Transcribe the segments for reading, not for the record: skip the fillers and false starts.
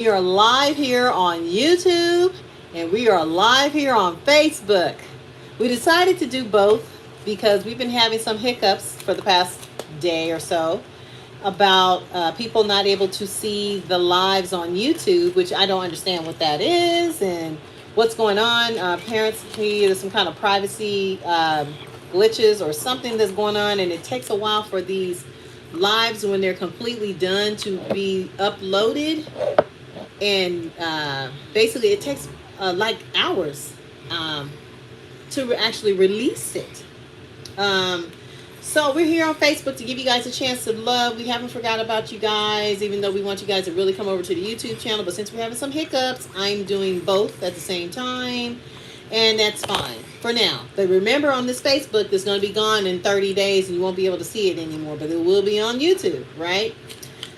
We are live here on YouTube and we are live here on Facebook. We decided to do both because we've been having some hiccups for the past day or so about people not able to see the lives on YouTube, which I don't understand what that is and what's going on. Apparently, there's some kind of privacy glitches or something that's going on, and it takes a while for these lives when they're completely done to be uploaded. And basically it takes like hours to actually release it. So we're here on Facebook to give you guys a chance to love. We haven't forgot about you guys, even though we want you guys to really come over to the YouTube channel. But since we're having some hiccups, I'm doing both at the same time. And that's fine for now. But remember, on this Facebook, it's going to be gone in 30 days and you won't be able to see it anymore. But it will be on YouTube, right?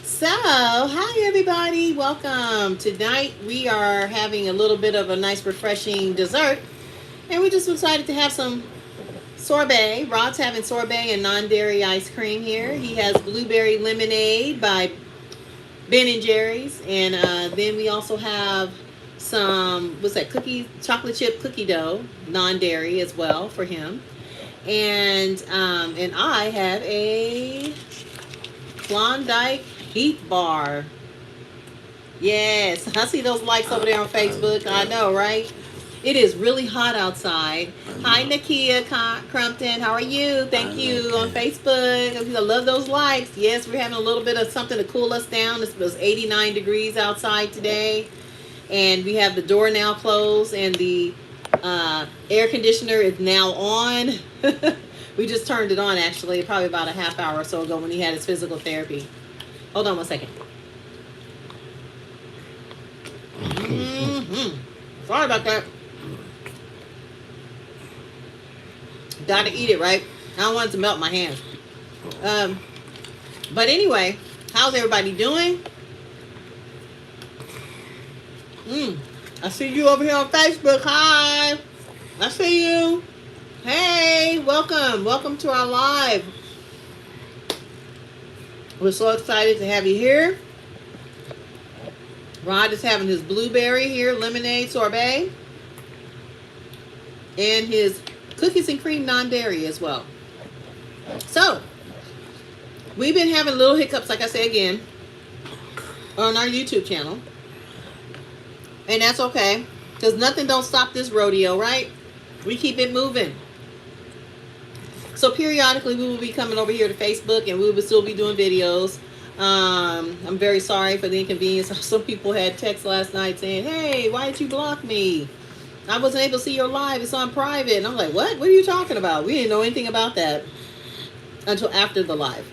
So, hi everybody, welcome. Tonight we are having a little bit of a nice refreshing dessert, and we just decided to have some sorbet. Rod's having sorbet and non-dairy ice cream here. He has blueberry lemonade by Ben & Jerry's, and then we also have some, what's that, chocolate chip cookie dough, non-dairy as well for him. And I have a Klondike Heat Bar. Yes, I see those likes over there on Facebook. I know, right? It is really hot outside. Hi, Nakia Crumpton. How are you? Thank you on Facebook. I love those likes. Yes, we're having a little bit of something to cool us down. It was 89 degrees outside today. And we have the door now closed and the air conditioner is now on. We just turned it on, actually, probably about a half hour or so ago when he had his physical therapy. Hold on one second. Sorry about that. Gotta eat it, right? I don't want it to melt my hands. But anyway, how's everybody doing? I see you over here on Facebook. Hi. I see you. Hey, welcome. Welcome to our live. We're so excited to have you here. Rod is having his blueberry here, lemonade sorbet. And his cookies and cream non-dairy as well. So, we've been having little hiccups, like I say again, on our YouTube channel. And that's okay, because nothing don't stop this rodeo, right? We keep it moving. So periodically we will be coming over here to Facebook and we will still be doing videos. I'm very sorry for the inconvenience. Some people had texts last night saying, hey, why did you block me? I wasn't able to see your live. It's on private. And I'm like, what? What are you talking about? We didn't know anything about that until after the live.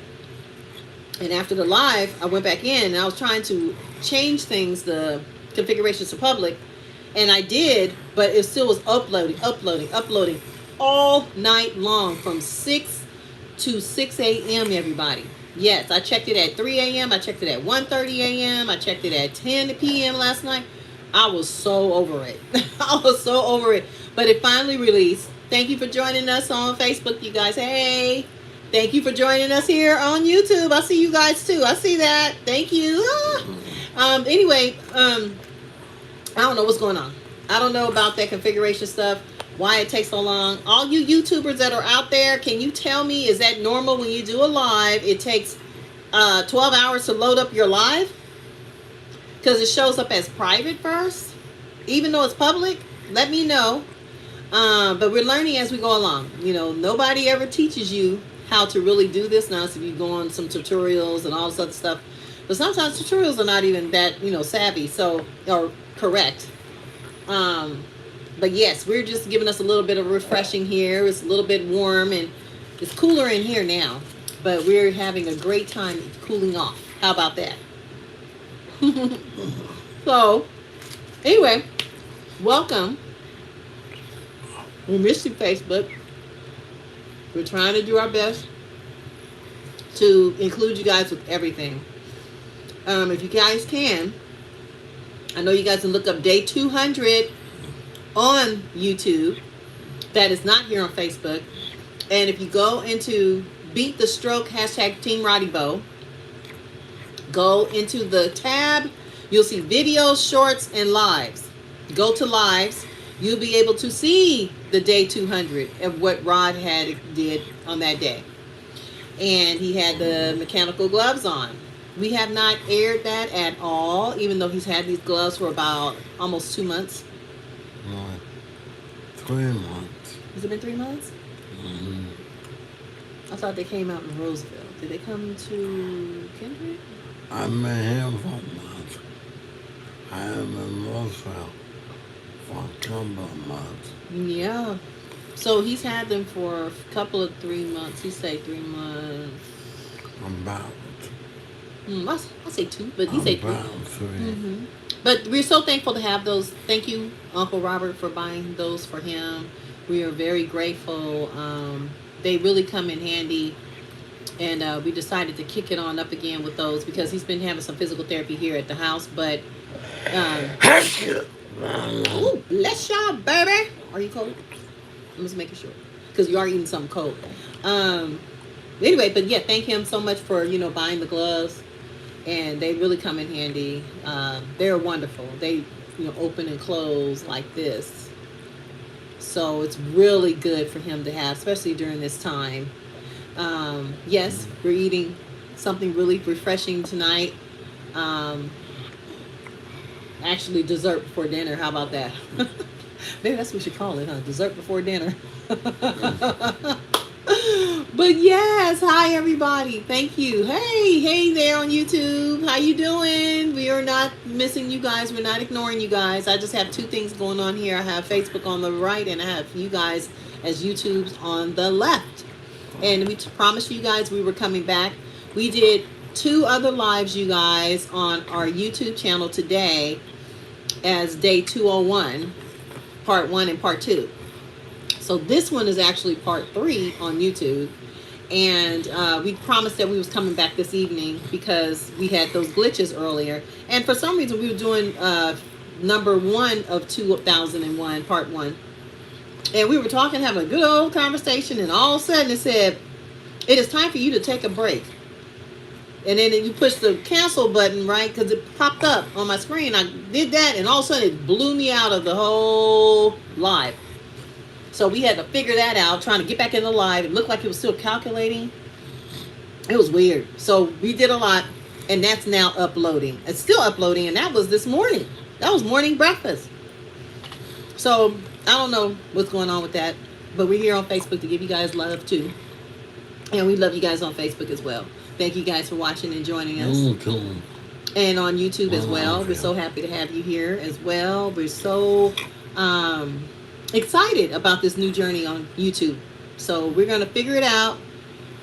And after the live, I went back in and I was trying to change things, the configurations to public. And I did, but it still was uploading all night long from 6 to 6 a.m. everybody. Yes, I checked it at 3 a.m. I checked it at 1:30 a.m. I checked it at 10 p.m. last night. I was so over it. I was so over it. But it finally released. Thank you for joining us on Facebook, you guys. Hey, thank you for joining us here on YouTube. I see you guys too. I see that. Thank you. Anyway, I don't know what's going on. I don't know about that configuration stuff, why it takes so long. All you YouTubers that are out there, can you tell me, is that normal when you do a live? It takes 12 hours to load up your live? Because it shows up as private first, even though it's public? Let me know. But we're learning as we go along. You know, nobody ever teaches you how to really do this now. So you go on some tutorials and all this other stuff. But sometimes tutorials are not even that, savvy, so, or correct. But yes, we're just giving us a little bit of refreshing here. It's a little bit warm and it's cooler in here now, but we're having a great time cooling off. How about that? So, anyway, welcome. We miss you, Facebook. We're trying to do our best to include you guys with everything. If you guys can, I know you guys can look up day 200 on YouTube. That is not here on Facebook. And if you go into Beat the Stroke, hashtag TEAMRODDYBO, go into the tab You'll see videos, shorts, and lives. Go to lives. You'll be able to see the day 200 of what Rod did on that day. And he had the mechanical gloves on. We have not aired that at all, even though he's had these gloves for about almost 2 months. No, 3 months. Has it been 3 months? Mm-hmm. I thought they came out in Roseville. Did they come to Kendrick? I've been here for a month. I am in Roseville for a couple of months. Yeah. So he's had them for a couple of 3 months. He say 3 months. About. I say 2, but he say 3. About 3. Mm-hmm. But we're so thankful to have those. Thank you, Uncle Robert, for buying those for him. We are very grateful. They really come in handy. And we decided to kick it on up again with those because he's been having some physical therapy here at the house. But, ooh, bless y'all, baby. Are you cold? I'm just making sure. Because you are eating something cold. Anyway, but yeah, thank him so much for, buying the gloves. And they really come in handy. They're wonderful. They, open and close like this. So it's really good for him to have, especially during this time. Yes, we're eating something really refreshing tonight. Actually, dessert before dinner. How about that? Maybe that's what we should call it, huh? Dessert before dinner. But yes, hi everybody. Thank you. Hey there on YouTube. How you doing? We are not missing you guys. We're not ignoring you guys. I just have 2 things going on here. I have Facebook on the right and I have you guys as YouTube's on the left. And we promised you guys we were coming back. We did 2 other lives, you guys, on our YouTube channel today as day 201, part 1 and part 2. So this one is actually part 3 on YouTube. And we promised that we was coming back this evening because we had those glitches earlier. And for some reason we were doing number 1 of 2001, part 1. And we were talking, having a good old conversation, and all of a sudden it said, it is time for you to take a break. And then you push the cancel button, right? Because it popped up on my screen. I did that, and all of a sudden it blew me out of the whole live. So we had to figure that out, trying to get back in the live. It looked like it was still calculating. It was weird. So we did a lot, and that's now uploading. It's still uploading, and that was this morning. That was morning breakfast. So I don't know what's going on with that, but we're here on Facebook to give you guys love too. And we love you guys on Facebook as well. Thank you guys for watching and joining us. And on YouTube as well. We're so happy to have you here as well. We're so excited about this new journey on YouTube. So we're going to figure it out.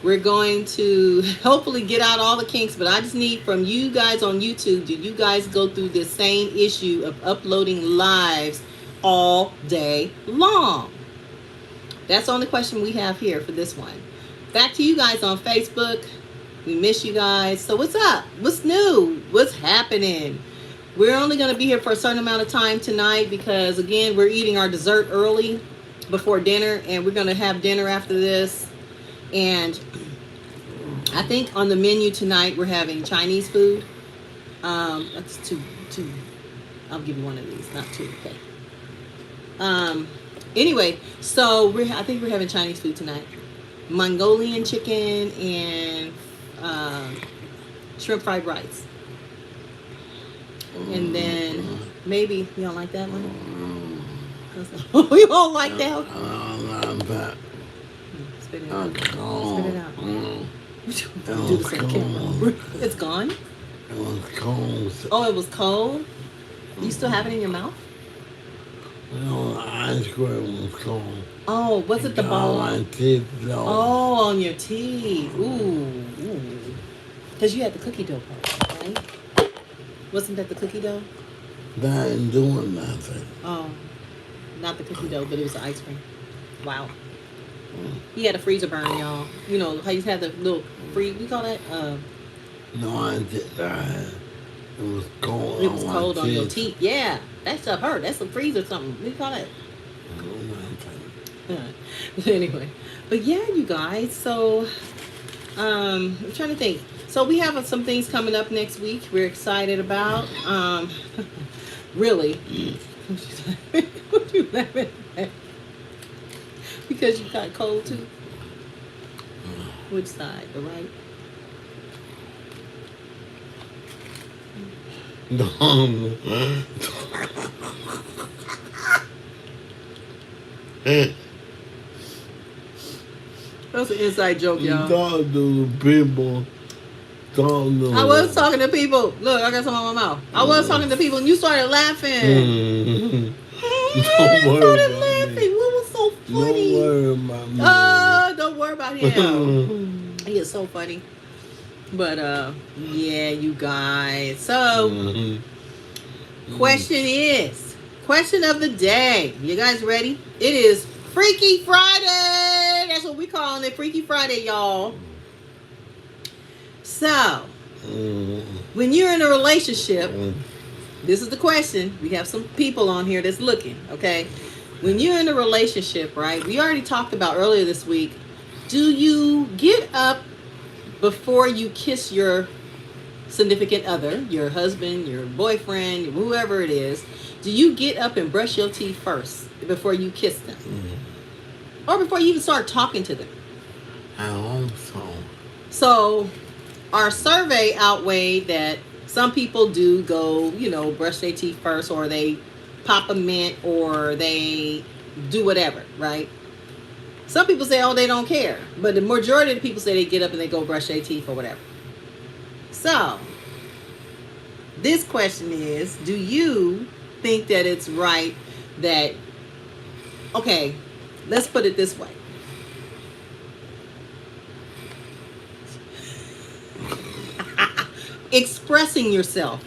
We're going to hopefully get out all the kinks, but I just need from you guys on YouTube, do you guys go through this same issue of uploading lives all day long? That's the only question we have here for this one. Back to you guys on Facebook. We miss you guys. So what's up? What's new? What's happening? We're only going to be here for a certain amount of time tonight because, again, we're eating our dessert early before dinner, and we're going to have dinner after this. And I think on the menu tonight we're having Chinese food. That's two. I'll give you one of these, not 2. Okay. Anyway, so I think we're having Chinese food tonight. Mongolian chicken and shrimp fried rice. And then maybe you don't like that one? You don't like that one? I don't like that. Spit it out. Cold. Spit it out. Do this on camera. It's gone? It was cold. Oh, it was cold? You still have it in your mouth? No, the ice cream was cold. Oh, was it the ball? On my teeth, though. Oh, on your teeth. Ooh. Because you had the cookie dough part, right? Wasn't that the cookie dough? That ain't doing nothing. Oh, not the cookie dough, but it was the ice cream. Wow. He had a freezer burn, y'all. You know how you had the little you call that? No, I didn't. It was cold. It was cold on your teeth. Yeah, that stuff hurt. That's a freezer or something. What do you call that? Anyway, but yeah, you guys. So, I'm trying to think. So we have some things coming up next week. We're excited about. Really. What you laughing at? Because you got cold too. Which side? The right? That's an inside joke, y'all. Talk to the people. I was talking to people. Look, I got some on my mouth. I was talking to people and you started laughing. You started laughing. What was so funny? Don't worry about me. Don't worry about him. He is so funny. But yeah, you guys. So question of the day. You guys ready? It is Freaky Friday. That's what we calling it, Freaky Friday, y'all. So, when you're in a relationship, this is the question. We have some people on here that's looking, okay? When you're in a relationship, right? We already talked about earlier this week. Do you get up before you kiss your significant other, your husband, your boyfriend, whoever it is? Do you get up and brush your teeth first before you kiss them? Or before you even start talking to them? I hope so. So, our survey outweighed that some people do go, brush their teeth first, or they pop a mint, or they do whatever, right? Some people say, oh, they don't care. But the majority of the people say they get up and they go brush their teeth or whatever. So, this question is, do you think that it's right that, okay, let's put it this way. Expressing yourself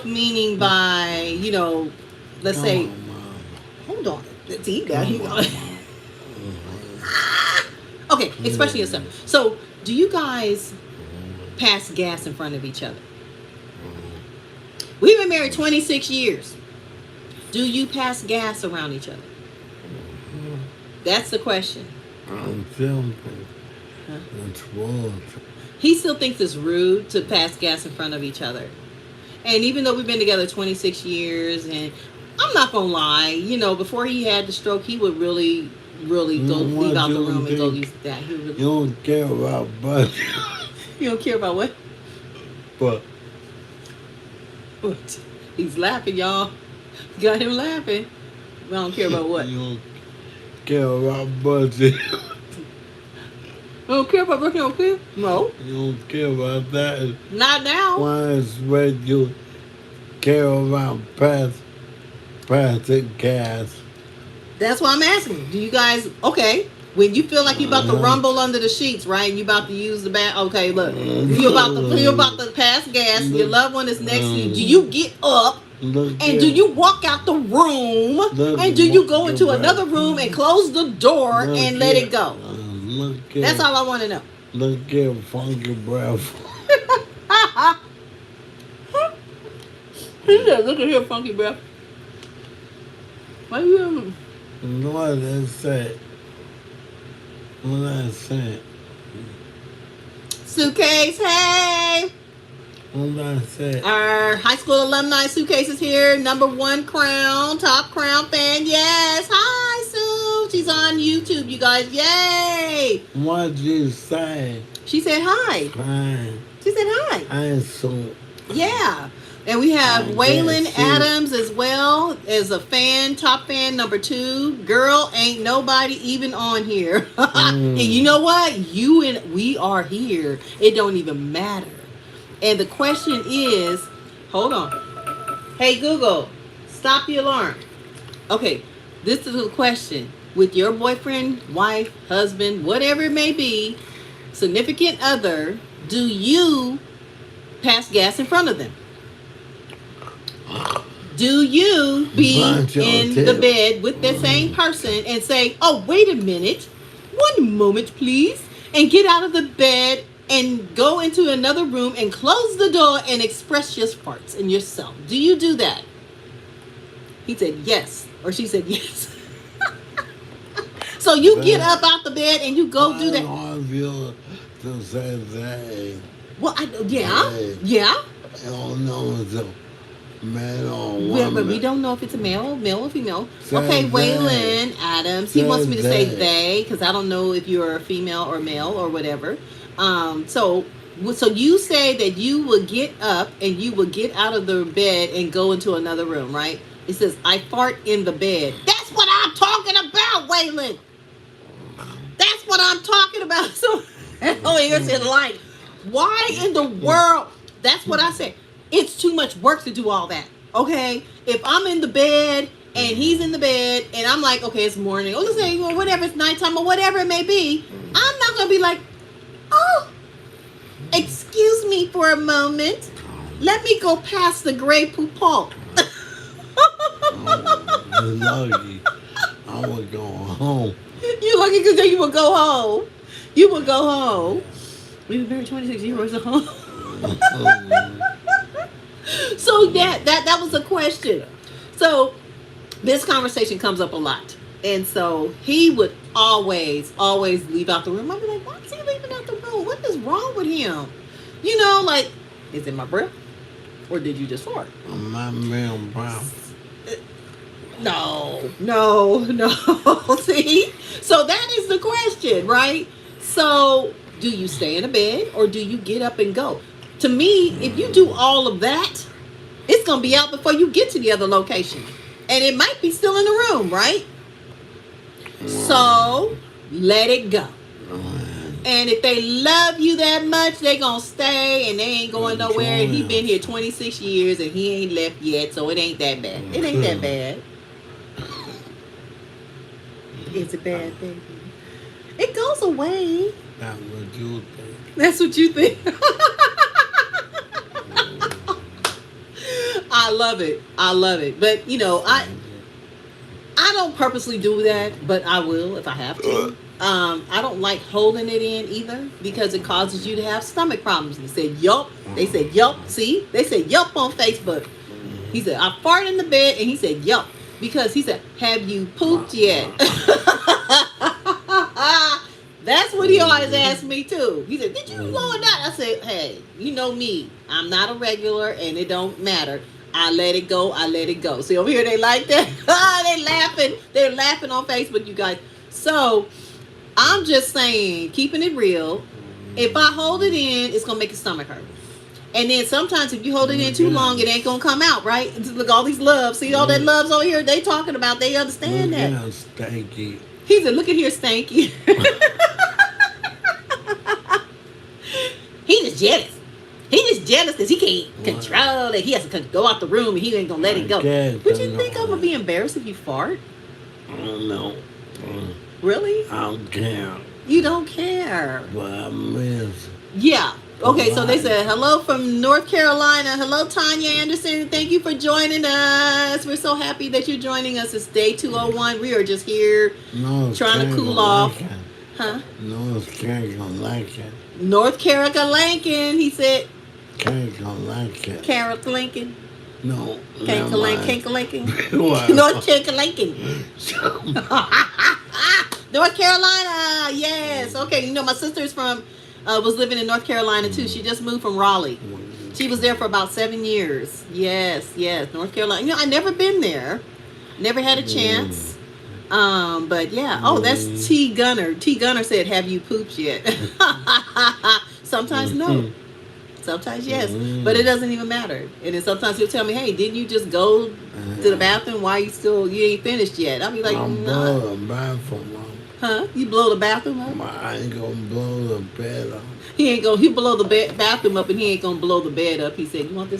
meaning by, let's say, hold on, okay, expressing yourself. So do you guys pass gas in front of each other? We've been married 26 years. Do you pass gas around each other? That's the question. He still thinks it's rude to pass gas in front of each other. And even though we've been together 26 years, and I'm not going to lie, before he had the stroke, he would really go leave out the room and go use that. He really, you don't care about budget. You don't care about what? But What? He's laughing, y'all. Got him laughing. I don't care about what? You don't care about budget. I don't care about working on film? No. You don't care about that. Not now. Why is what you care about passing gas? That's why I'm asking. Do you guys, okay, when you feel like you're about to rumble under the sheets, right? And you about to use the bath, okay, look. You're about to pass gas. Your loved one is next to you. Do you get up? And do you walk out the room? And do you go into another room and close the door and let it go? That's all I want to know. Look at funky breath. He said, look at here, funky breath. Why you? What I said. What I said. Suitcase, hey. What I said. Our high school alumni Suitcase is here. #1 Crown, top Crown fan. Yes. Hi, Sue. She's on YouTube, you guys. Yay. What you say? She said hi. Hi. She said hi. I saw. Yeah. And we have Waylon Adams as well as a fan, top fan #2. Girl, ain't nobody even on here. And you know what? You and we are here. It don't even matter. And the question is, hold on. Hey, Google, stop the alarm. Okay, this is the question. With your boyfriend, wife, husband, whatever it may be, significant other, do you pass gas in front of them? Do you be in the bed with the same person and say, oh, wait a minute, one moment, please, and get out of the bed and go into another room and close the door and express your farts and yourself? Do you do that? He said yes, or she said yes. So you get up out the bed and you go do that. If you're to say they. Well, yeah. I don't know if it's a man or a woman. But we don't know if it's a male or female. Say Okay, they. Waylon Adams. He wants me to say Say they because I don't know if you're a female or male or whatever. So you say that you will get up and you will get out of the bed and go into another room, right? It says, I fart in the bed. That's what I'm talking about, Waylon. That's what I'm talking about. So, oh, here's in light. Why in the world? That's what I said. It's too much work to do all that. Okay? If I'm in the bed and he's in the bed and I'm like, okay, it's morning. Or let's say, well, whatever, it's nighttime or whatever it may be. I'm not going to be like, oh, excuse me for a moment. Let me go past the Grey Poupon. You're lucky. I would go home. You lucky because then you would go home. You would go home. We've been married 26 years at home. So that was a question. So this conversation comes up a lot. And so he would always leave out the room. I'd be like, why is he leaving out the room? What is wrong with him? You know, like, is it my breath? Or did you just fart? My man, brown. No. See? So that is the question, right? So do you stay in a bed or do you get up and go? To me, if you do all of that, it's going to be out before you get to the other location. And it might be still in the room, right? So let it go. And if they love you that much, they going to stay and they ain't going nowhere. And he been here 26 years and he ain't left yet, so it ain't that bad. It ain't that bad. It's a bad baby. It goes away. That's what you think. That's what you think. I love it. But, you know, I don't purposely do that, but I will if I have to. I don't like holding it in either because it causes you to have stomach problems. They said, yup. They said, yup. See? They said, yup on Facebook. He said, I farted in the bed, and he said, yup. Because he said, have you pooped yet? That's what he always asked me, too. He said, did you go or not? I said, hey, you know me. I'm not a regular, and it don't matter. I let it go. See, over here, they like that. They laughing. They're laughing on Facebook, you guys. So, I'm just saying, keeping it real. If I hold it in, it's going to make your stomach hurt. And then sometimes if you hold it in too long, it ain't going to come out, right? Look, all these loves. See all that loves over here they talking about. They understand that. Stanky. He said, look at here, Stanky. He just jealous. He just jealous because he can't control it. He has to go out the room and he ain't going to let it go. Would you think I'm going to be embarrassed if you fart? I don't know. Really? I don't care. You don't care. But I miss. Yeah. Okay, so they said, hello from North Carolina. Hello, Tanya Anderson. Thank you for joining us. We're so happy that you're joining us. It's day 201. We are just here trying to cool off. Huh? North Carolina. North Carolina, he said. Carolina. Carol Lincoln. No. Lincoln. North Carolina. North Carolina. Yes. Okay, you know, my sister's from... was living in North Carolina too. She just moved from Raleigh. She was there for about 7 years. Yes, North Carolina. You know, I never been there. Never had a chance. But yeah. Oh, that's T Gunner. T Gunner said, "Have you pooped yet?" Sometimes no. Sometimes yes. But it doesn't even matter. And then sometimes he'll tell me, "Hey, didn't you just go to the bathroom? Why you ain't finished yet?" I'll be like, "No." Huh? You blow the bathroom up? I ain't gonna blow the bed up. He'll blow the bathroom up and he ain't gonna blow the bed up. He said, you want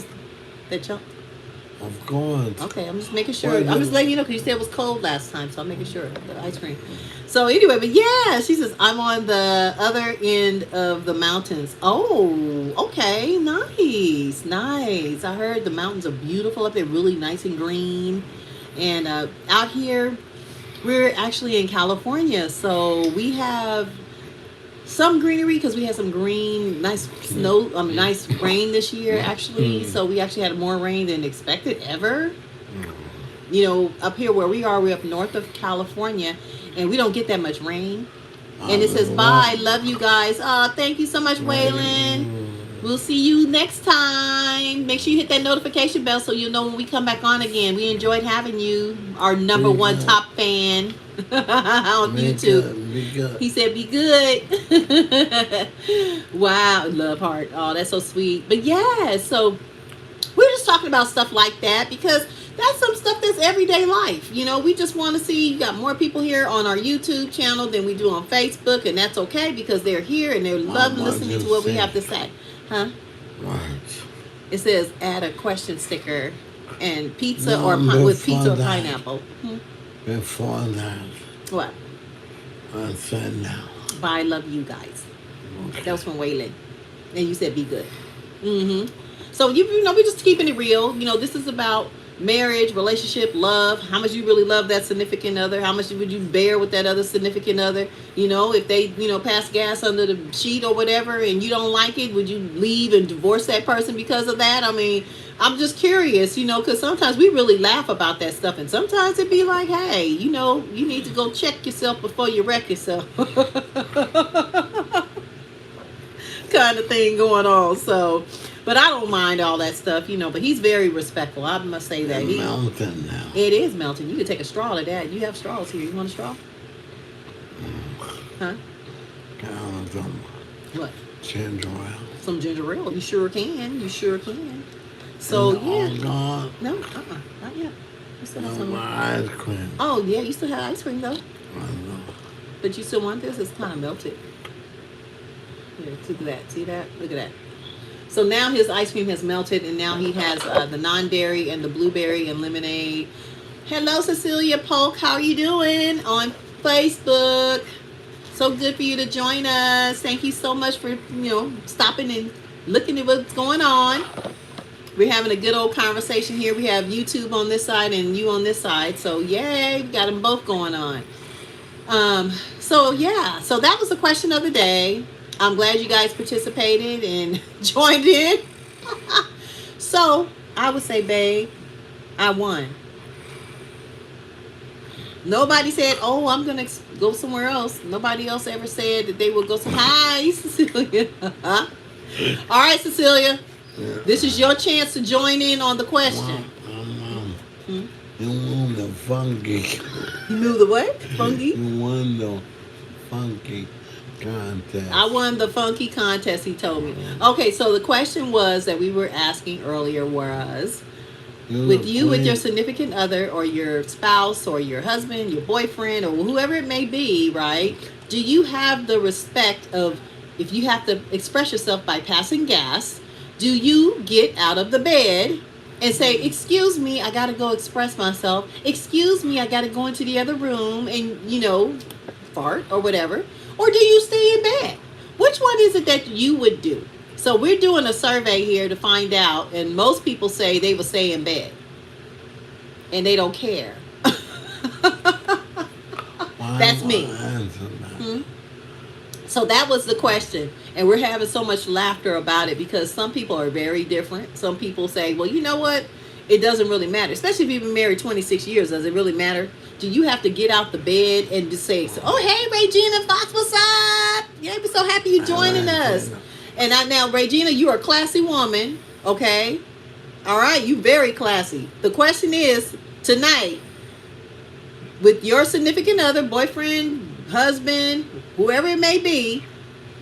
that chunk? Of course. Okay, I'm just making sure. I'm just letting you know because you said it was cold last time, so I'm making sure. The ice cream. So anyway, but yeah, she says, I'm on the other end of the mountains. Oh, okay. Nice. I heard the mountains are beautiful up there, really nice and green. And out here, we're actually in California, so we have some greenery because we had some nice rain this year, actually. So we actually had more rain than expected ever. You know, up here where we are, we're up north of California, and we don't get that much rain. And it says, bye, love you guys. Oh, thank you so much, Waylon. We'll see you next time. Make sure you hit that notification bell so you'll know when we come back on again. We enjoyed having you, our number one top fan on YouTube. Be good. He said, be good. Wow, love heart. Oh, that's so sweet. But yeah, so we're just talking about stuff like that because that's some stuff that's everyday life. You know, we just want to see, you got more people here on our YouTube channel than we do on Facebook, and that's okay because they're here and they love listening to what we have to say. Huh? Right. It says add a question sticker and pizza with pizza or pineapple. Before that, What? I said now. Bye, love you guys. Okay. That was from Waylon. And you said be good. So, you know, we're just keeping it real. You know, this is about marriage, relationship, love, how much you really love that significant other, how much would you bear with that other significant other. You know, if they, you know, pass gas under the sheet or whatever and you don't like it, would you leave and divorce that person because of that? I mean, I'm just curious, you know, because sometimes we really laugh about that stuff, and sometimes it'd be like, hey, you know, you need to go check yourself before you wreck yourself. Kind of thing going on. So, but I don't mind all that stuff, you know, but he's very respectful. I must say that. It's melting now. It is melting. You can take a straw to that. You have straws here. You want a straw? Huh? What? Ginger ale. Some ginger ale. You sure can. You sure can. So, yeah. No, No, not yet. You still have some. ice cream. Oh, yeah, you still have ice cream, though. I know. But you still want this? It's kind of melted. Here, look at that. See that? Look at that. So now his ice cream has melted, and now he has the non-dairy and the blueberry and lemonade. Hello, Cecilia Polk. How are you doing on Facebook? So good for you to join us. Thank you so much for, you know, stopping and looking at what's going on. We're having a good old conversation here. We have YouTube on this side and you on this side. So yay, we got them both going on. So yeah, so that was the question of the day. I'm glad you guys participated and joined in. So I would say, babe, I won. Nobody said, oh, I'm going to go somewhere else. Nobody else ever said that they would go somewhere. Hi, Cecilia. All right, Cecilia. Yeah. This is your chance to join in on the question. You won the funky. You knew the what? Funky? You won the funky contest. I won the funky contest, he told me. Okay, so the question was that we were asking earlier was, with your significant other or your spouse or your husband, your boyfriend, or whoever it may be, right? Do you have the respect of, if you have to express yourself by passing gas, do you get out of the bed and say, excuse me, I got to go express myself. Excuse me, I got to go into the other room and, you know, fart or whatever. Or do you stay in bed? Which one is it that you would do? So we're doing a survey here to find out. And most people say they will stay in bed. And they don't care. That's me. So that was the question. And we're having so much laughter about it because some people are very different. Some people say, well, you know what? It doesn't really matter. Especially if you've been married 26 years. Does it really matter? Do you have to get out the bed and just say, oh, hey, Regina Fox, what's up? Yeah, we're so happy you're joining us. And now, Regina, you are a classy woman. Okay. All right. You very classy. The question is, tonight, with your significant other, boyfriend, husband, whoever it may be,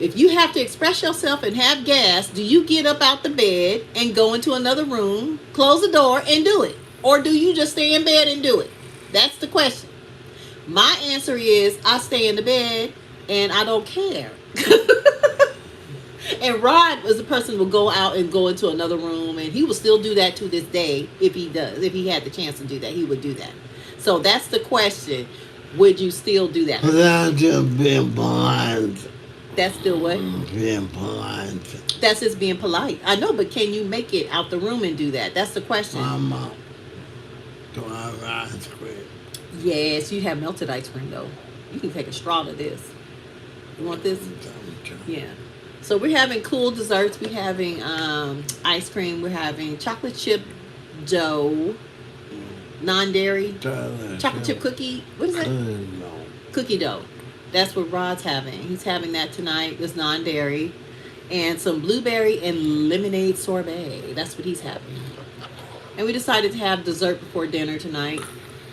if you have to express yourself and have gas, do you get up out the bed and go into another room, close the door, and do it? Or do you just stay in bed and do it? That's the question. My answer is I stay in the bed and I don't care. And Rod was the person who will go out and go into another room, and he will still do that to this day if he does. If he had the chance to do that, he would do that. So that's the question. Would you still do that? That's just being polite. That's still what? Being polite. That's just being polite. I know, but can you make it out the room and do that? That's the question. Mama, do I have ice cream? Yes, you have melted ice cream, though. You can take a straw to this. You want this? Yeah. So we're having cool desserts. We're having ice cream. We're having chocolate chip dough, non-dairy, chocolate chip cookie. What is it? Cookie dough. That's what Rod's having. He's having that tonight. It's non-dairy. And some blueberry and lemonade sorbet. That's what he's having. And we decided to have dessert before dinner tonight.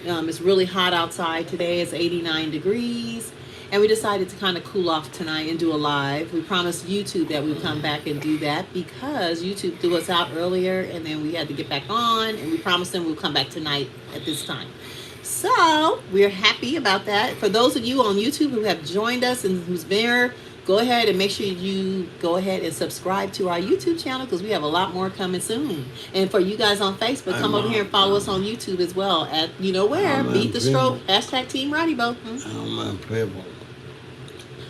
It's really hot outside today. It's 89 degrees. And we decided to kind of cool off tonight and do a live. We promised YouTube that we'd come back and do that because YouTube threw us out earlier and then we had to get back on. And we promised them we'll come back tonight at this time. So we're happy about that. For those of you on YouTube who have joined us and who's there, go ahead and make sure you go ahead and subscribe to our YouTube channel because we have a lot more coming soon. And for you guys on Facebook, come over here and follow us on YouTube as well at, you know where, Beat the Stroke, hashtag TEAMRODDYBO. How many people?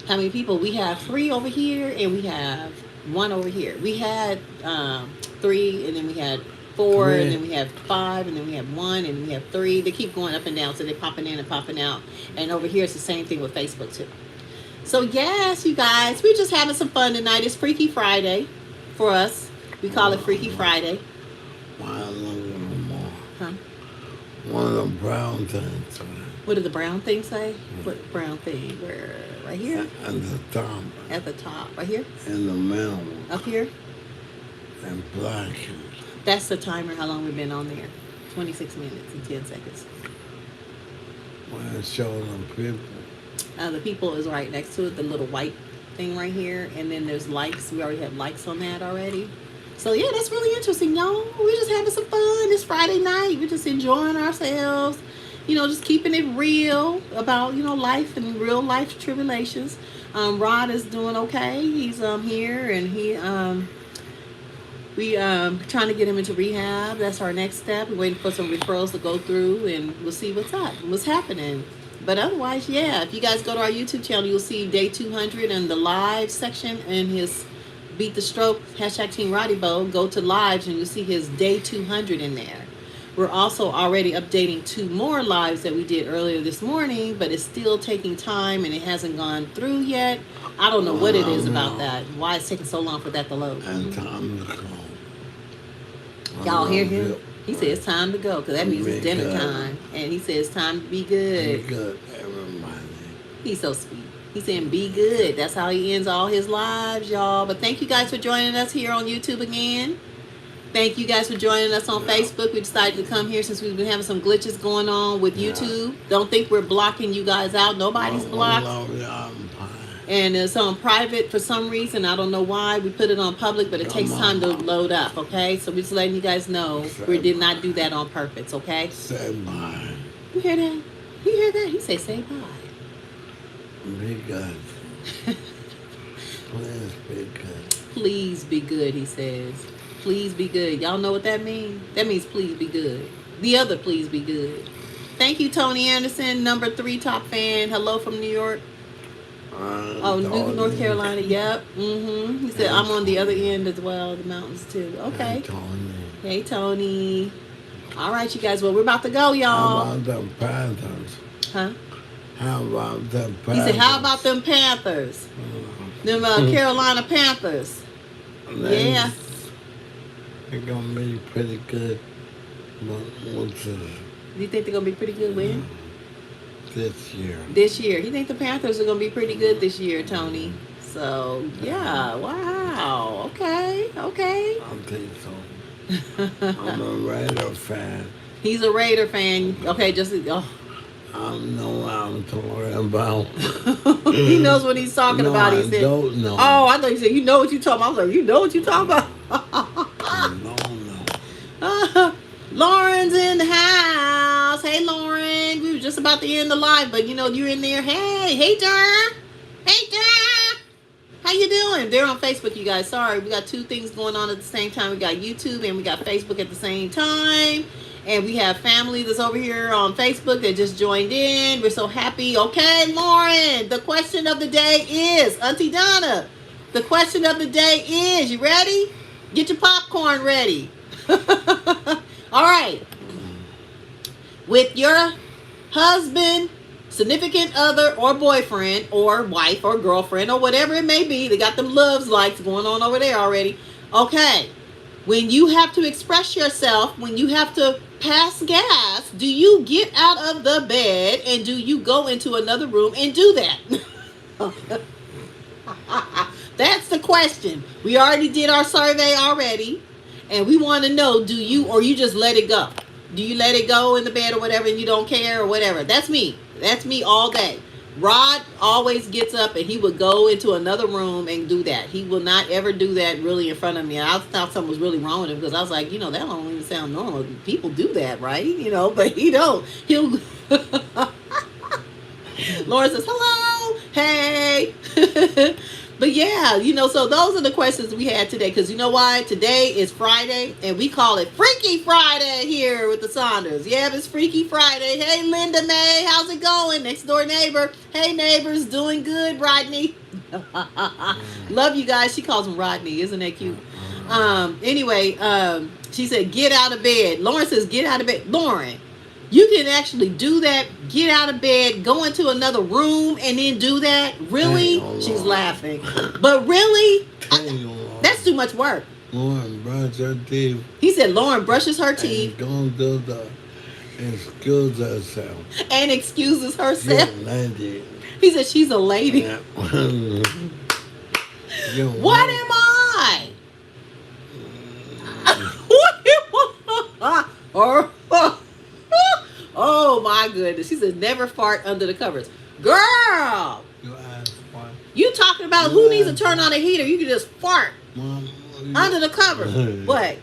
How many people? We have 3 over here and we have 1 over here. We had 3 and then we had 4 and then we have 5 and then we have 1 and we have 3. They keep going up and down, so they're popping in and popping out. And over here it's the same thing with Facebook too. So yes, you guys, we're just having some fun tonight. It's Freaky Friday for us. We call it Freaky Friday. Huh? One of the brown things. What did the brown thing say? What brown thing? Where? Right here? At the top. At the top. Right here? In the middle. Up here? And black. That's the timer, how long we've been on there. 26 minutes and 10 seconds. When it shows the people. The people is right next to it, the little white thing right here. And then there's likes. We already have likes on that already. So yeah, that's really interesting, y'all. We're just having some fun. It's Friday night. We're just enjoying ourselves. You know, just keeping it real about, you know, life and real life tribulations. Rod is doing okay. He's here and we trying to get him into rehab. That's our next step. We're waiting for some referrals to go through and we'll see what's up, what's happening. But otherwise, yeah, if you guys go to our YouTube channel, you'll see day 200 in the live section and his Beat the Stroke, hashtag TEAMRODDYBO. Go to lives and you'll see his day 200 in there. We're also already updating 2 more lives that we did earlier this morning, but it's still taking time and it hasn't gone through yet. I don't know what it is about that. Why it's taking so long for that to load. And time to go. Y'all hear him? He says it's time to go because that means it's dinner time. And he says it's time to be good. Be good, everybody. He's so sweet. He's saying be good. That's how he ends all his lives, y'all. But thank you guys for joining us here on YouTube again. Thank you guys for joining us on Facebook. We decided to come here since we've been having some glitches going on with YouTube. Don't think we're blocking you guys out. Nobody's blocked. And it's on private for some reason. I don't know why. We put it on public, but it takes time to load up, okay? So we're just letting you guys know we did not do that on purpose, okay? Say bye. You hear that? You hear that? He say bye. Be good. Please be good. Please be good, he says. Please be good. Y'all know what that means? That means please be good. The other please be good. Thank you, Tony Anderson, number 3 top fan. Hello from New York. North Carolina. Yep. He said I'm on the other end as well, the mountains too. Okay. Hey, Tony. All right, you guys. Well, we're about to go, y'all. How about them Panthers? Huh? How about them Panthers? He said, how about them Panthers? Them Carolina Panthers. Yeah. They're going to be pretty good. Do you think they're going to be pretty good when? This year. This year. You think the Panthers are going to be pretty good this year, Tony? So, yeah. Wow. Okay. Okay. I think so. I'm a Raider fan. He's a Raider fan. Okay, just... Oh. I know what I'm talking about. He knows what he's talking about. He said, I don't know. Oh, I thought you said, you know what you're talking about. I was like, you know what you're talking about? I don't know. Lauren's in the house. Hey, Lauren. We were just about to end the live, but you know, you're in there. Hey, John. Hey, John. How you doing? They're on Facebook, you guys. Sorry, we got 2 things going on at the same time. We got YouTube and we got Facebook at the same time. And we have family that's over here on Facebook that just joined in. We're so happy. Okay, Lauren, the question of the day is, Auntie Donna, the question of the day is, you ready? Get your popcorn ready. All right. With your husband, significant other, or boyfriend, or wife, or girlfriend, or whatever it may be, they got them loves likes going on over there already. Okay. When you have to express yourself, when you have to pass gas, do you get out of the bed and do you go into another room and do that? That's the question. We already did our survey already, and we want to know, do you, or you just let it go? Do you let it go in the bed or whatever and you don't care or whatever? That's me. That's me all day. Rod always gets up and he would go into another room and do that. He will not ever do that really in front of me. And I thought something was really wrong with him because I was like, that don't even sound normal. People do that, right? But he don't. He'll... Lauren says, hello, hey. But yeah, so those are the questions we had today. Because you know why? Today is Friday, and we call it Freaky Friday here with the Saunders. Yeah, it's Freaky Friday. Hey, Linda Mae, how's it going? Next door neighbor. Hey, neighbors, doing good, Rodney. Love you guys. She calls him Rodney. Isn't that cute? Anyway, she said, get out of bed. Lauren says, get out of bed. Lauren, you can actually do that, get out of bed, go into another room, and then do that? Really? She's laughing. But really? That's too much work. Lauren brushes her teeth. He said Lauren brushes her teeth. And don't do the excuse herself. And excuses herself. Lady. He said she's a lady. Yeah. What am I? What am I? Oh my goodness. She said never fart under the covers. Girl! You talking about who needs to turn on a heater? You can just fart under the covers. What?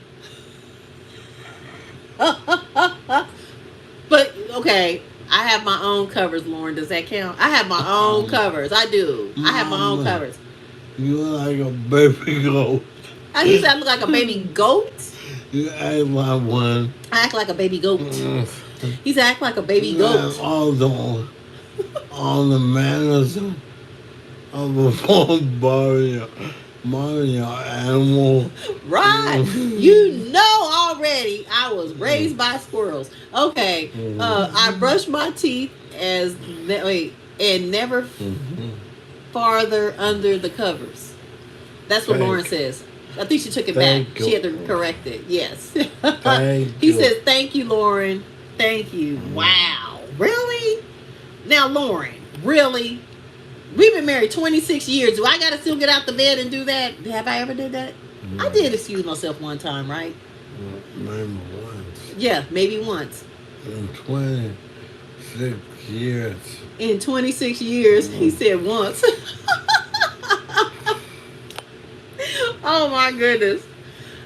But okay, I have my own covers, Lauren. Does that count? I have my own covers. I do. I have my own covers. You look like a baby goat. He said I look like a baby goat? You act like one. I act like a baby goat. He's act like a baby goat. All the manners of a Mario animal. Right. Already I was raised by squirrels. Okay. I brush my teeth and never farther under the covers. That's what Lauren says. I think she took it back. She had to correct it. Yes. He says, thank you, Lauren. Thank you. Wow. Really? Now, Lauren, really? We've been married 26 years. Do I got to still get out the bed and do that? Have I ever did that? I did excuse myself one time, right? Maybe once. Yeah, maybe once. In 26 years. In 26 years, he said once. Oh, my goodness.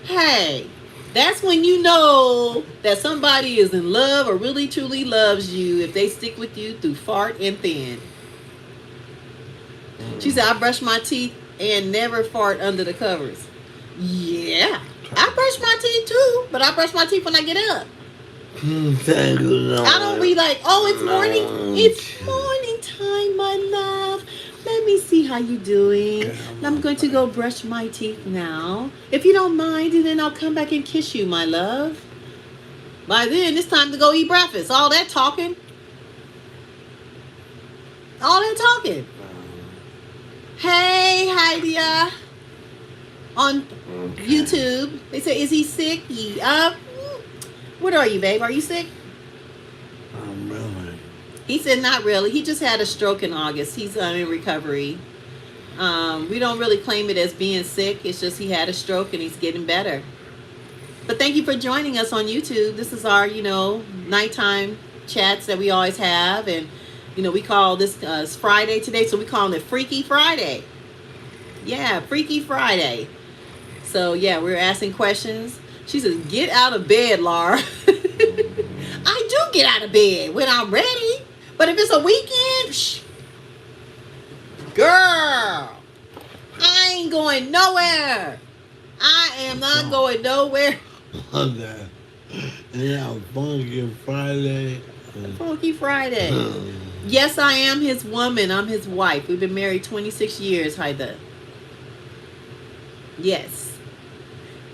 Hey. That's when you know that somebody is in love or really truly loves you if they stick with you through fart and thin. She said, I brush my teeth and never fart under the covers. Yeah. I brush my teeth too, but I brush my teeth when I get up. Thank you, Lord. I don't be like, oh, it's morning. It's morning time, my love. Let me see how you doing. I'm going to go brush my teeth now. If you don't mind, and then I'll come back and kiss you, my love. By then, it's time to go eat breakfast. All that talking. Hey, Heidi. On YouTube. They say, is he sick? What are you, babe? Are you sick? Really. He said not really. He just had a stroke in August. He's in recovery. We don't really claim it as being sick. It's just he had a stroke and he's getting better. But thank you for joining us on YouTube. This is our, nighttime chats that we always have. And, we call this it's Friday today, so we call it Freaky Friday. Yeah, Freaky Friday. So, yeah, we're asking questions. She says, get out of bed, Laura. I do get out of bed when I'm ready. But if it's a weekend, girl, I ain't going nowhere. I am not going nowhere. Yeah, Funky Friday. Funky Friday. Yes, I am his woman. I'm his wife. We've been married 26 years, Haida. Yes.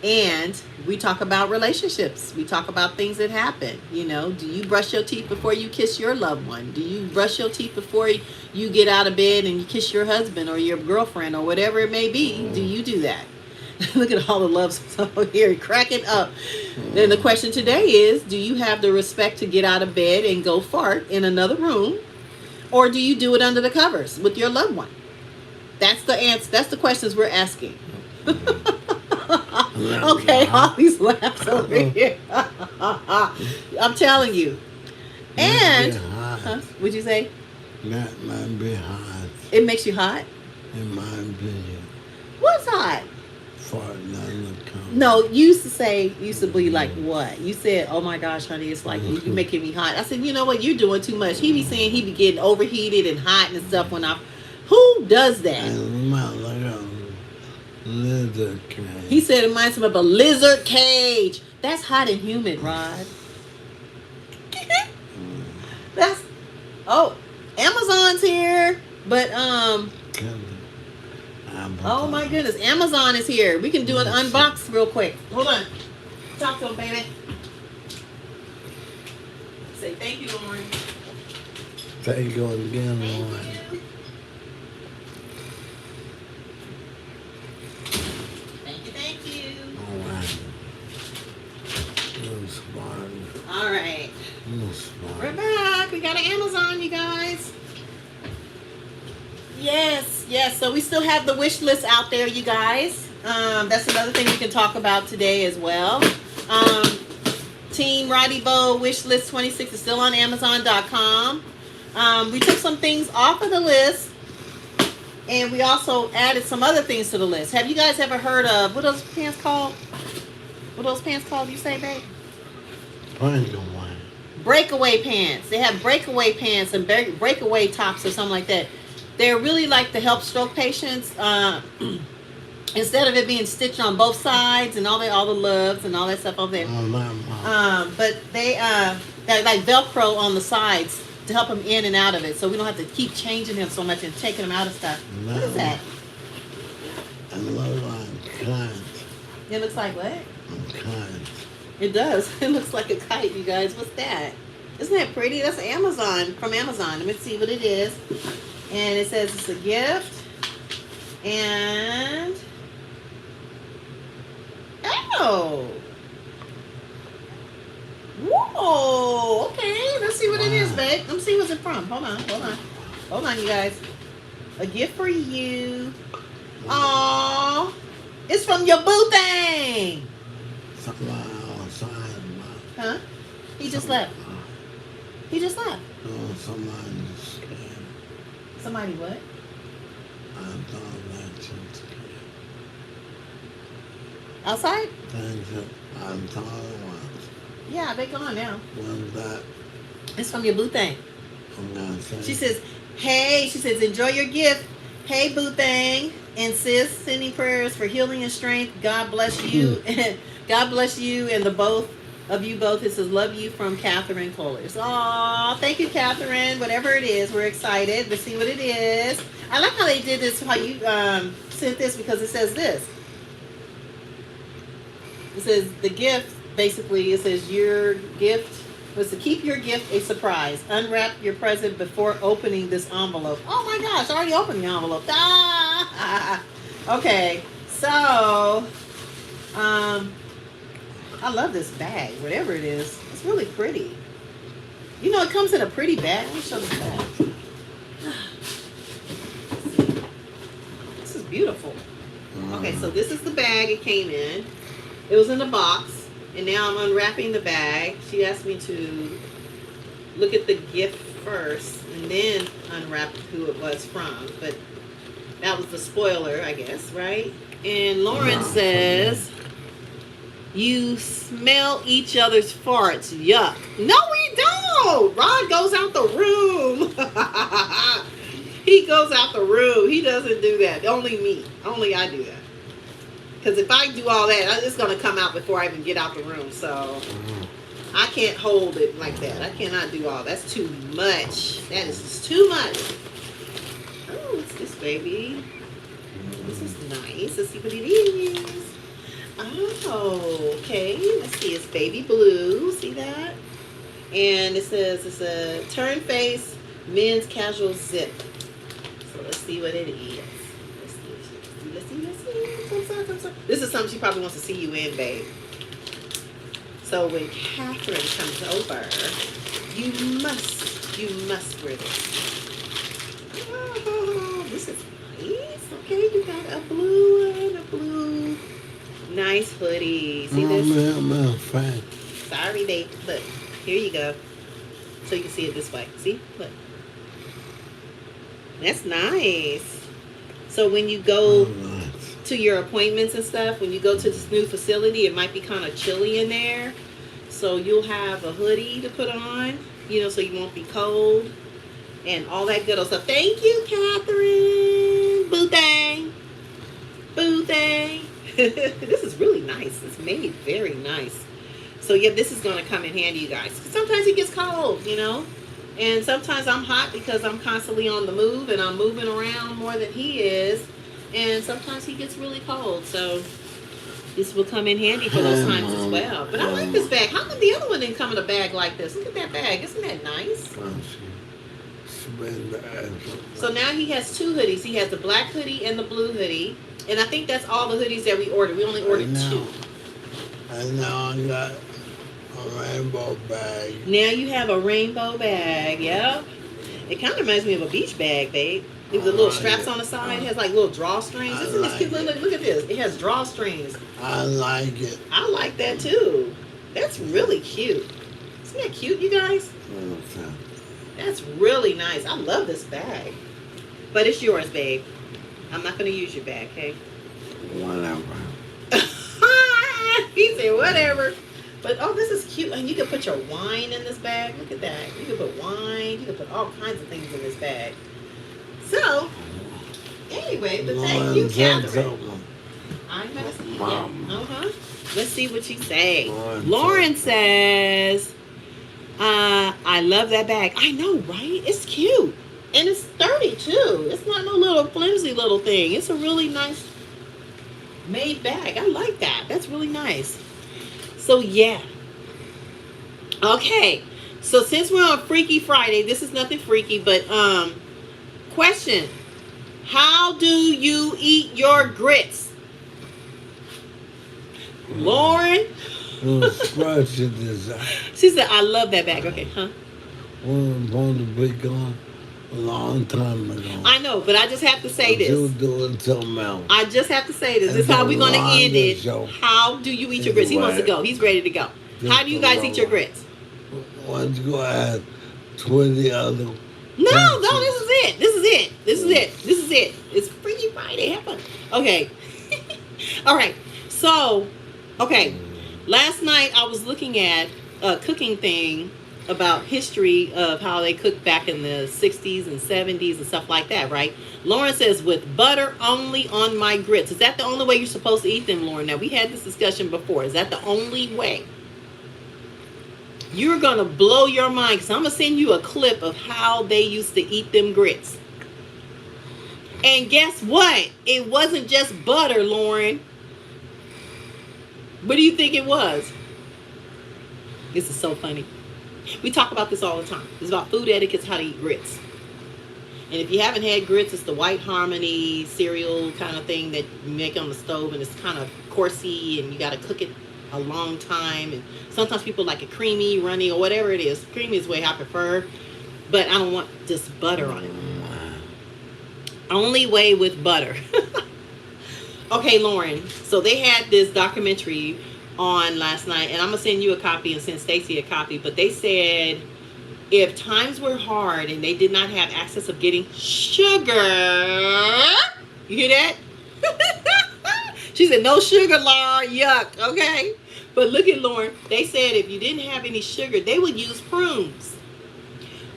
And we talk about relationships. We talk about things that happen. Do you brush your teeth before you kiss your loved one? Do you brush your teeth before you get out of bed and you kiss your husband or your girlfriend or whatever it may be? Do you do that? Look at all the love songs here cracking up. Then the question today is, do you have the respect to get out of bed and go fart in another room? Or do you do it under the covers with your loved one? That's the answer. That's the questions we're asking. That Okay, be all hot. these laughs over here. I'm telling you. That And, be hot. huh? What'd you say? That might be hot. It makes you hot? In my opinion. What's hot? Farting on the counter. No, you used to be like, what? You said, oh my gosh, honey, it's like, you're making me hot. I said, you know what? You're doing too much. He be saying he be getting overheated and hot and stuff when I. Who does that? And my like a lizard cage. He said it reminds him of a lizard cage. That's hot and humid, Rod. That's. Oh, Amazon's here. But, oh my goodness, Amazon is here. We can do an unbox real quick. Hold on. Talk to him, baby. Say thank you, Lauren. Thank you again, Thank Lord. you. Thank you, thank you. Alright. You're smart. All right. You're We're smart. back. We got an Amazon, you guys. Yes, yes. So we still have the wish list out there, you guys. That's another thing we can talk about today as well. TEAMRODDYBO wish list 26 is still on Amazon.com. We took some things off of the list, and we also added some other things to the list. Have you guys ever heard of what are those pants called? What are those pants called? You say, babe? Breakaway. Breakaway pants. They have breakaway pants and breakaway tops or something like that. They're really like to help stroke patients. Instead of it being stitched on both sides and all the loves and all that stuff over there. But they're like Velcro on the sides to help him in and out of it, so we don't have to keep changing him so much and taking him out of stuff. No. What is that? I look like a kite. It looks like what? A kite. It does. It looks like a kite, you guys. What's that? Isn't that pretty? That's Amazon, from Amazon. Let me see what it is. And it says it's a gift. And oh, whoa, okay, let's see what it is, babe. Let me see what's it from. Hold on, you guys. A gift for you. Aww, it's from your boo thing. Somebody outside. Huh? He just left. He just left. No, somebody scared. Somebody what? I thought that you scared. Outside? Things that I thought it was. Yeah, they gone now. Was that It's from your boo thing. I'm gonna say? She says, hey, she says, enjoy your gift. Hey, boo thing. And sis, sending prayers for healing and strength. God bless you. God bless you and the both of you both. It says, love you from Catherine Kohlers. Aw, thank you, Catherine. Whatever it is, we're excited to see what it is. I like how they did this, how you sent this, because it says this. It says the gift, basically, it says your gift was to keep your gift a surprise. Unwrap your present before opening this envelope. Oh my gosh, I already opened the envelope. Ah! Okay, so, I love this bag, whatever it is. It's really pretty. You know, it comes in a pretty bag. Let me show this bag. This is beautiful. Okay, so this is the bag it came in. It was in the box, and now I'm unwrapping the bag. She asked me to look at the gift first and then unwrap who it was from, but that was the spoiler, I guess, right? And Lauren says, you smell each other's farts. Yuck. No, we don't. Rod goes out the room. He goes out the room. He doesn't do that. Only me. Only I do that. Because if I do all that, it's going to come out before I even get out the room. So I can't hold it like that. I cannot do all. That's too much. That is just too much. Oh, what's this, baby? This is nice. Let's see what it is. Oh, okay. Let's see. It's baby blue. See that? And it says it's a turn face men's casual zip. So let's see what it is. Let's see. This is something she probably wants to see you in, babe. So when Catherine comes over, you must wear this. Oh, this is Okay, you got a blue and a blue. Nice hoodie. See this? I'm fat. Sorry, babe. Look, here you go. So you can see it this way. See? Look. That's nice. So when you go to your appointments and stuff, when you go to this new facility, it might be kind of chilly in there. So you'll have a hoodie to put on, so you won't be cold and all that good old stuff. Thank you, Catherine. Boo thang. Boo thang. This is really nice. It's made very nice. So yeah, this is going to come in handy, you guys. Sometimes it gets cold, and sometimes I'm hot because I'm constantly on the move and I'm moving around more than he is. And sometimes he gets really cold. So this will come in handy for those times as well. But I like this bag. How come the other one didn't come in a bag like this? Look at that bag. Isn't that nice? So now he has two hoodies. He has the black hoodie and the blue hoodie. And I think that's all the hoodies that we ordered. We only ordered two. And now I got a rainbow bag. Now you have a rainbow bag. Yep. It kind of reminds me of a beach bag, babe. With the little straps on the side. It has like little drawstrings. Isn't this cute? Look at this. It has drawstrings. I like it. I like that too. That's really cute. Isn't that cute, you guys? Okay. That's really nice. I love this bag. But it's yours, babe. I'm not going to use your bag, okay? Whatever. He said whatever. But, oh, this is cute. And you can put your wine in this bag. Look at that. You can put wine. You can put all kinds of things in this bag. So, anyway, but thank you, Catherine. I'm going to see. Yeah. Let's see what she say. Lauren says, I love that bag. I know, right? It's cute. And it's sturdy, too. It's not no little flimsy little thing. It's a really nice made bag. I like that. That's really nice. So, yeah. Okay. So, since we're on Freaky Friday, this is nothing freaky, but, question. How do you eat your grits? Lauren? She said, I love that bag. Okay, huh? One to be gone a long time ago. I know, but I just have to say this. You doing something else. I just have to say this. This is how we're going to end it. How do you eat your grits? He wants to go. He's ready to go. How do you guys eat your grits? One's going to have 20 other. No, this is it. This is it. This is it. This is it. It's Freaky Friday. Have fun. Okay. All right. So, okay. Last night I was looking at a cooking thing about history of how they cooked back in the 60s and 70s and stuff like that, right? Lauren says, with butter only on my grits. Is that the only way you're supposed to eat them, Lauren? Now, we had this discussion before. Is that the only way? You're going to blow your mind because I'm going to send you a clip of how they used to eat them grits. And guess what? It wasn't just butter, Lauren. What do you think it was? This is so funny. We talk about this all the time. It's about food etiquette, how to eat grits. And if you haven't had grits, it's the White Harmony cereal kind of thing that you make on the stove, and it's kind of coarsey, and you got to cook it a long time. And sometimes people like it creamy, runny, or whatever it is. Creamy is the way I prefer, but I don't want just butter on it. Only way with butter. Okay, Lauren. So they had this documentary on last night, and I'm gonna send you a copy and send Stacy a copy, but they said if times were hard and they did not have access of getting sugar, you hear that? She said no sugar, Laura, yuck. Okay, but look at Lauren. They said if you didn't have any sugar, they would use prunes.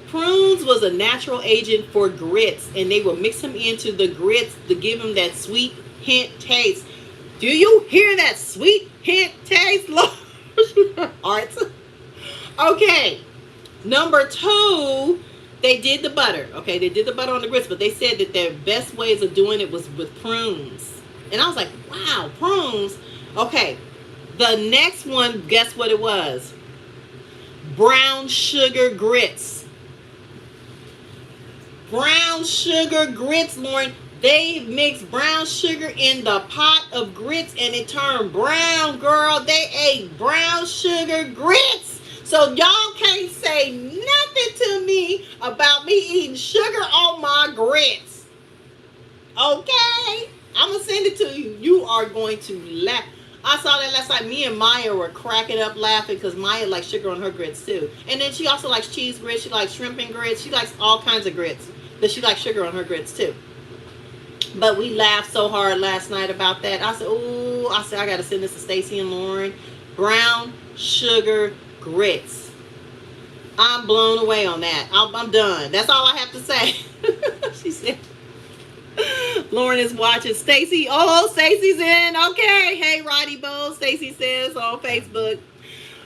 Prunes was a natural agent for grits, and they would mix them into the grits to give them that sweet hint taste. Do you hear that sweet hint taste, Lord? Hearts. Okay. Number 2, they did the butter. Okay, they did the butter on the grits, but they said that their best ways of doing it was with prunes. And I was like, wow, prunes. Okay. The next one, guess what it was? Brown sugar grits. Brown sugar grits, Lauren. They mixed brown sugar in the pot of grits and it turned brown, girl. They ate brown sugar grits. So y'all can't say nothing to me about me eating sugar on my grits. Okay? I'm going to send it to you. You are going to laugh. I saw that last night. Me and Maya were cracking up laughing because Maya likes sugar on her grits too. And then she also likes cheese grits. She likes shrimp and grits. She likes all kinds of grits. But she likes sugar on her grits too. But we laughed so hard last night about that. I said, ooh, I got to send this to Stacy and Lauren. Brown sugar grits. I'm blown away on that. I'm done. That's all I have to say. She said, Lauren is watching. Stacy, oh, Stacy's in. Okay. Hey, Roddy Bo, Stacy says on Facebook.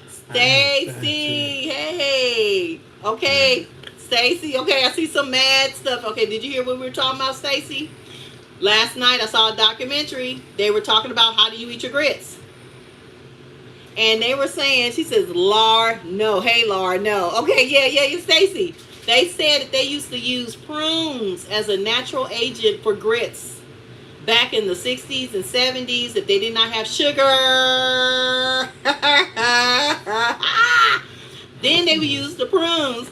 Stacy, hey. Okay. Stacy, okay, I see some mad stuff. Okay, did you hear what we were talking about, Stacy? Last night I saw a documentary. They were talking about how do you eat your grits. And they were saying, she says, Lar, no. Hey, Lar, no. Okay, yeah, Stacy. They said that they used to use prunes as a natural agent for grits back in the 60s and 70s if they did not have sugar. Then they would use the prunes.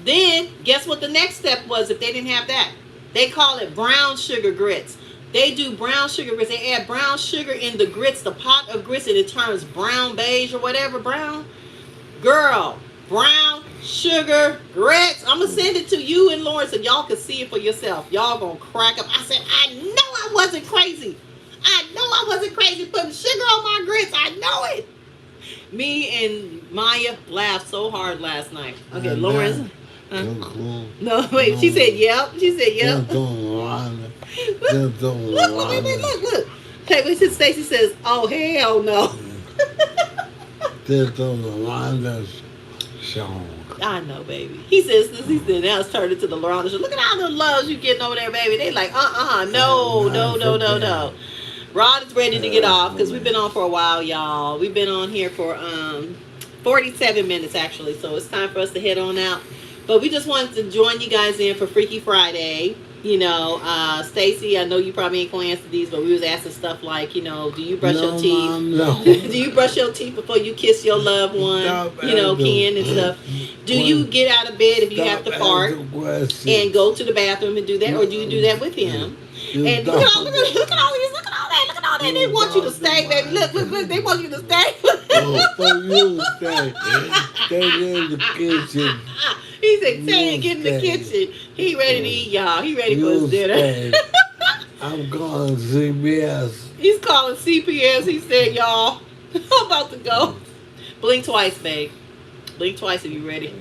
Then, guess what the next step was if they didn't have that? They call it brown sugar grits. They do brown sugar grits. They add brown sugar in the grits, the pot of grits, and it turns brown, beige, or whatever, brown. Girl, brown sugar grits. I'm going to send it to you and Lauren so y'all can see it for yourself. Y'all going to crack up. I said, I know I wasn't crazy. I know I wasn't crazy putting sugar on my grits. I know it. Me and Maya laughed so hard last night. Okay, Lauren's... No, wait. She said, "Yep." She said, "Yep." Look. Okay, wait. Stacy says, "Oh hell no." I know, baby. He says this. He said, "Now it's turned into the Lorana show. Look at all the loves you getting over there, baby." They like, no. Rod is ready to get off because we've been on for a while, y'all. We've been on here for 47 minutes actually, so it's time for us to head on out. But we just wanted to join you guys in for Freaky Friday. You know, Stacy, I know you probably ain't going to answer these, but we was asking stuff like, you know, do you brush your teeth? Mom, no. Do you brush your teeth before you kiss your loved one? You know, Ken and stuff. Do you get out of bed if you have to fart and go to the bathroom and do that? Or do you do that with him? And look at all this. Look at all that. They want you to stay, baby. Look. They want you to stay. For you to stay. Stay in the kitchen. He said, "Say get in the kitchen." He ready to eat, y'all. He ready for his dinner. I'm calling CPS. He's calling CPS. He said, "Y'all, I'm about to go." Blink twice, babe. Blink twice if you ready.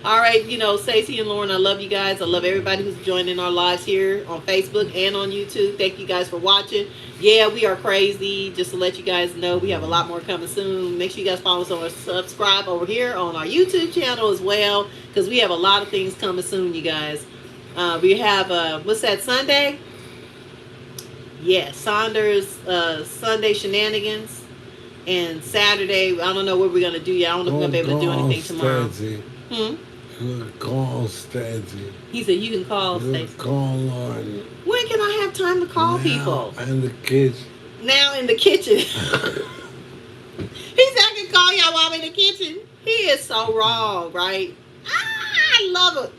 All right, you know, Stacey and Lauren, I love you guys. I love everybody who's joining our lives here on Facebook and on YouTube. Thank you guys for watching. Yeah, we are crazy. Just to let you guys know, we have a lot more coming soon. Make sure you guys follow us or subscribe over here on our YouTube channel as well, because we have a lot of things coming soon, you guys. We have, what's that, Sunday? Yeah, Saunders Sunday Shenanigans. And Saturday, I don't know what we're going to do yet. I don't know if we're going to be able to do anything tomorrow. Call Stacy. He said you can call Stacy. Call Lauren. When can I have time to call people? In the kitchen. Now in the kitchen. He said I can call y'all while I'm in the kitchen. He is so wrong, right? I love it.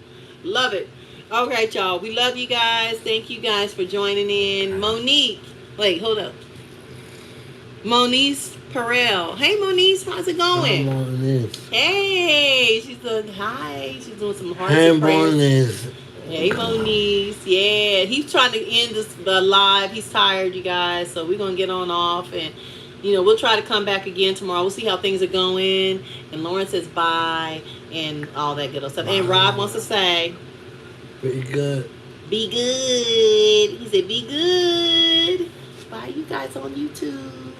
Love it. All right, y'all. We love you guys. Thank you guys for joining in. Monique. Wait, hold up. Moniece Perel. Hey, Moniece. How's it going? Hi, Moniece. Hey. She's doing hi. She's doing some hearts Hey, and prayers. Moniece. Hey, Moniece. Yeah. He's trying to end the live. He's tired, you guys. So we're going to get on off. And, you know, we'll try to come back again tomorrow. We'll see how things are going. And Lauren says bye and all that good stuff. Bye. And Rob wants to say, be good. Be good. He said, be good. Bye, you guys on YouTube.